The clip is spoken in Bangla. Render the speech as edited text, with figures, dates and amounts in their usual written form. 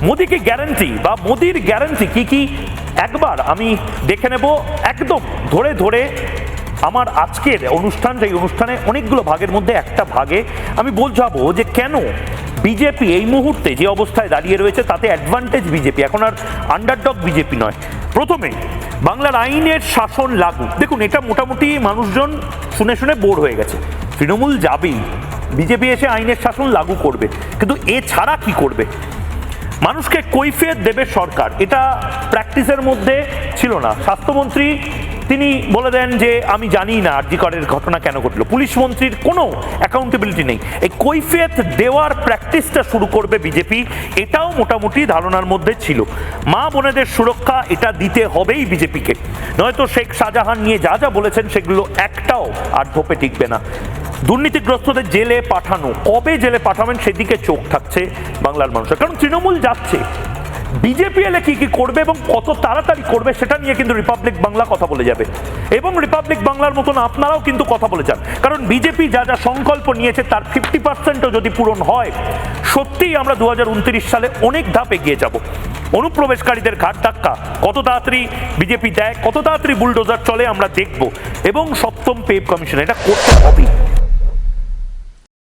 মোদিকে গ্যারান্টি বা মোদির গ্যারান্টি কি কি একবার আমি দেখে নেব একদম ধরে ধরে। আমার আজকের অনুষ্ঠান, যে অনুষ্ঠানে অনেকগুলো ভাগের মধ্যে একটা ভাগে আমি বোঝাবো যে কেন বিজেপি এই মুহূর্তে যে অবস্থায় দাঁড়িয়ে রয়েছে তাতে অ্যাডভান্টেজ বিজেপি, এখন আর আন্ডারডগ বিজেপি নয়। প্রথমে বাংলার আইনের শাসন লাগু। দেখুন, এটা মোটামুটি মানুষজন শুনে শুনে বোর হয়ে গেছে। তৃণমূল যাবেই, বিজেপি এসে আইনের শাসন লাগু করবে, কিন্তু এছাড়া কি করবে? মানুষকে কৈফিয়ত দেবে সরকার, এটা প্র্যাকটিসের মধ্যে ছিল না। স্বাস্থ্যমন্ত্রী তিনি বলে দেন যে আমি জানি না আর জি করের ঘটনা কেন ঘটলো। পুলিশ মন্ত্রীর কোনো অ্যাকাউন্টেবিলিটি নেই। এই কৈফিয়ত দেওয়ার প্র্যাকটিসটা শুরু করবে বিজেপি, এটাও মোটামুটি ধারণার মধ্যে ছিল। মা বোনেদের সুরক্ষা এটা দিতে হবেই বিজেপিকে, নয়তো শেখ শাহজাহান নিয়ে যা যা বলেছেন সেগুলো একটাও আর ধোপে টিকবে না। দুর্নীতিগ্রস্তদের জেলে পাঠানো, কবে জেলে পাঠাবেন সেদিকে চোখ থাকছে বাংলার মানুষের, কারণ তৃণমূল যাচ্ছে। বিজেপি এলে কি কি করবে এবং কত তাড়াতাড়ি করবে সেটা নিয়ে কিন্তু রিপাবলিক বাংলা কথা বলে যাবে, এবং রিপাবলিক বাংলার মতন আপনারাও কিন্তু কথা বলে যান। কারণ বিজেপি যা যা সংকল্প নিয়েছে তার 50%ও যদি পূরণ হয়, সত্যিই আমরা 2029 সালে অনেক ধাপ এগিয়ে যাব। অনুপ্রবেশকারীদের ঘাট ধাক্কা কত তাড়াতাড়ি বিজেপি দেয়, কত তাড়াতাড়ি বুলডোজার চলে আমরা দেখব, এবং সপ্তম পে কমিশন এটা করতে হবে।